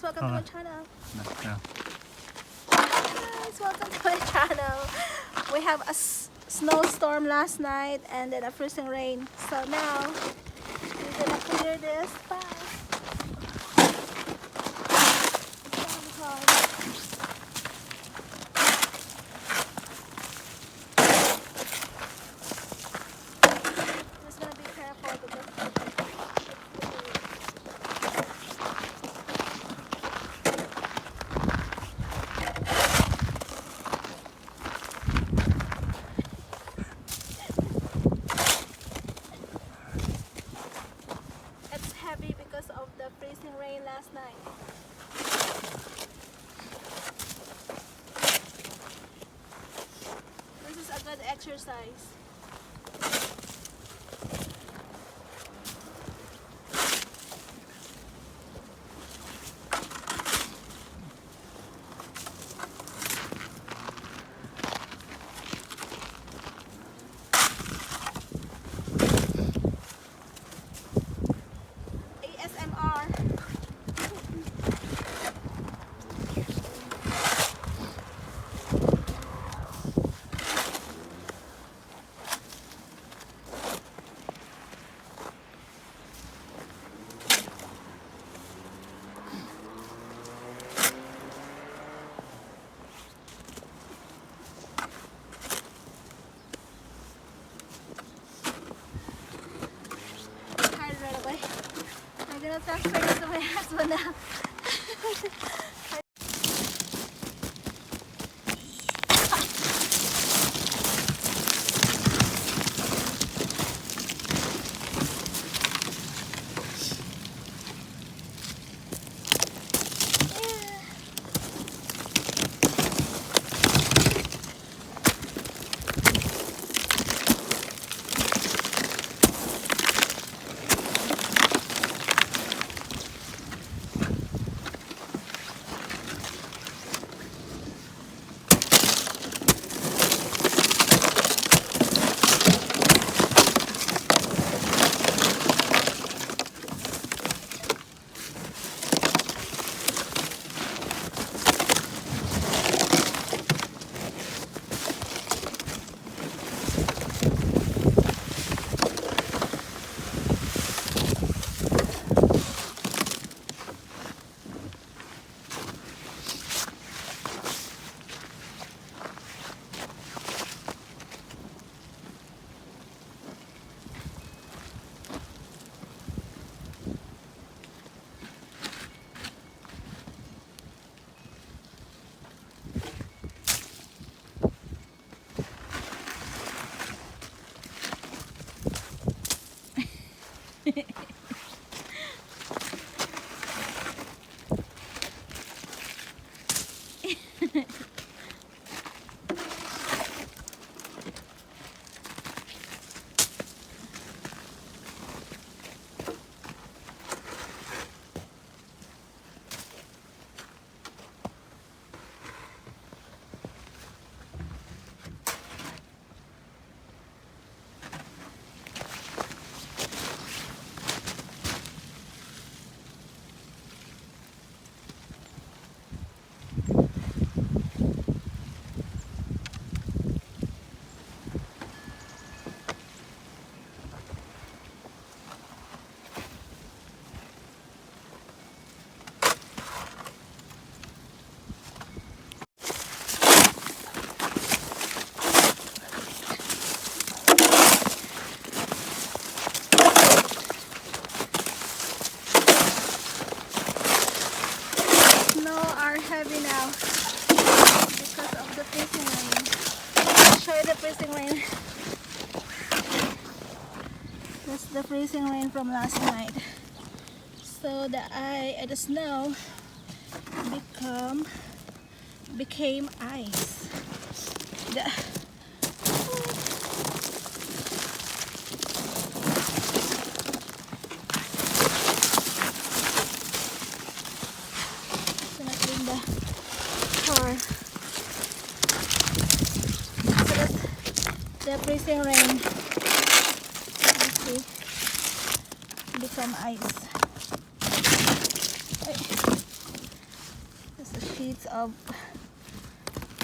welcome to my channel. No. Guys, welcome to my channel. We have a snowstorm last night and then a freezing rain. So now we're gonna clear this. Bye. Just gonna be careful because it's heavy because of the freezing rain last night. This is a good exercise. ASMR. Tired right away. I'm gonna transfer this to my husband now. Snow are heavy now because of the freezing rain. I'll show you the freezing rain. That's the freezing rain from last night. So the snow became ice. Gonna clean the car. So that's the freezing rain. You see, become ice. sheets of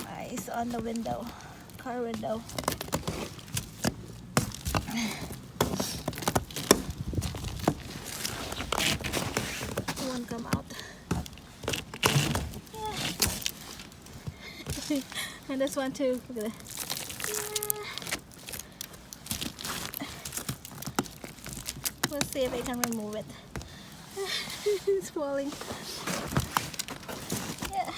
ice on the window, car window. It won't come out. Yeah. And this one too. Look at that. Yeah. Let's see if I can remove it. It's falling. Yeah.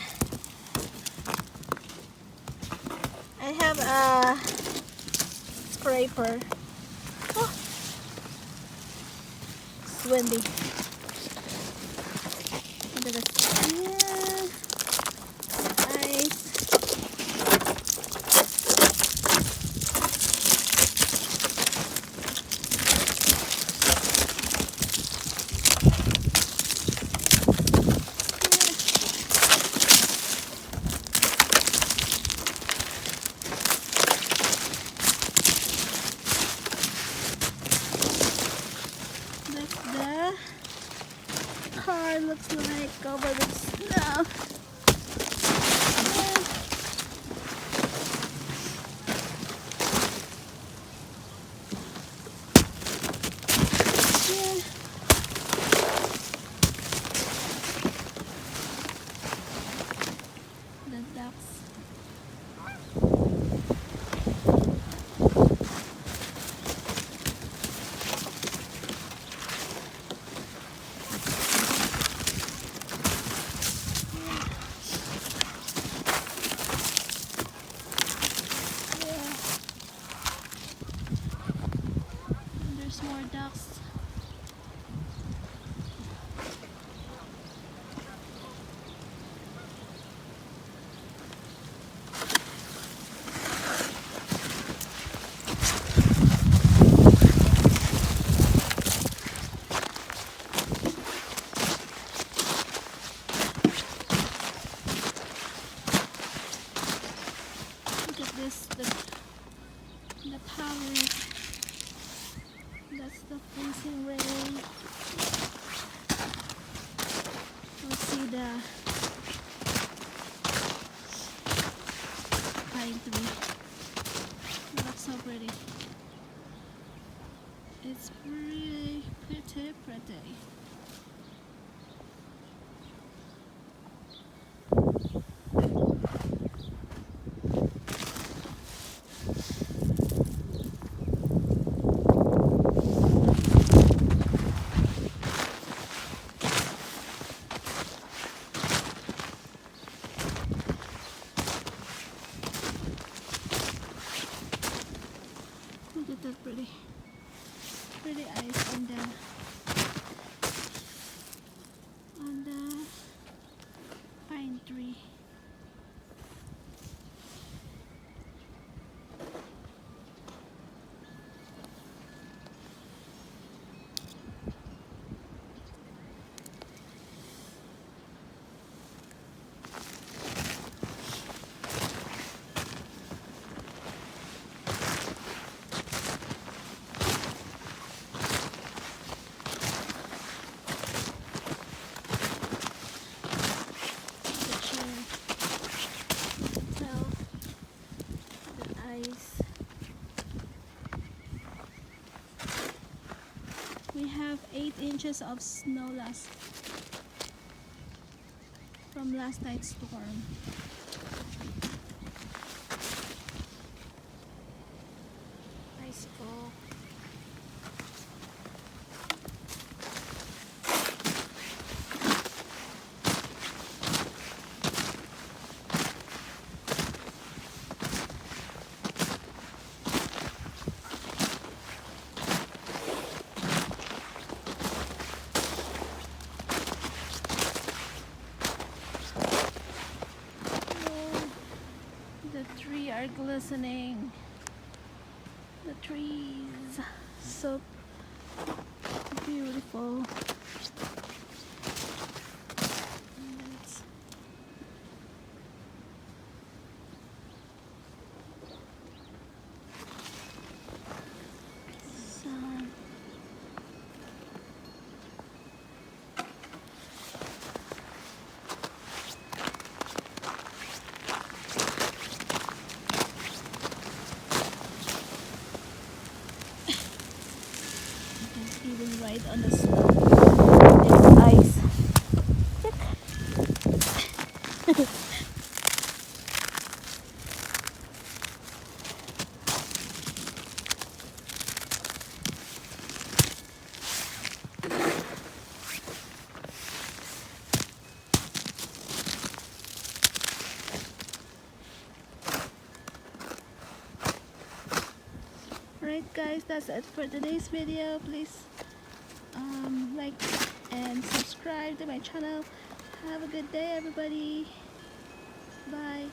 I have a scraper. Oh. It's windy. Look at this. Yeah. Nice. Car looks like over the snow. Yeah. The ducks. There's more ducks. Look at this, the power. That's the freezing rain. Let's see the pine tree. It looks so pretty. It's pretty. Look at that pretty ice on the pine tree. We have 8 inches of snow from last night's storm. Ice fall. The trees are glistening. The trees, so beautiful. on the snow. It's ice. Alright guys, that's it for today's video. Please like and subscribe to my channel. Have a good day everybody. Bye.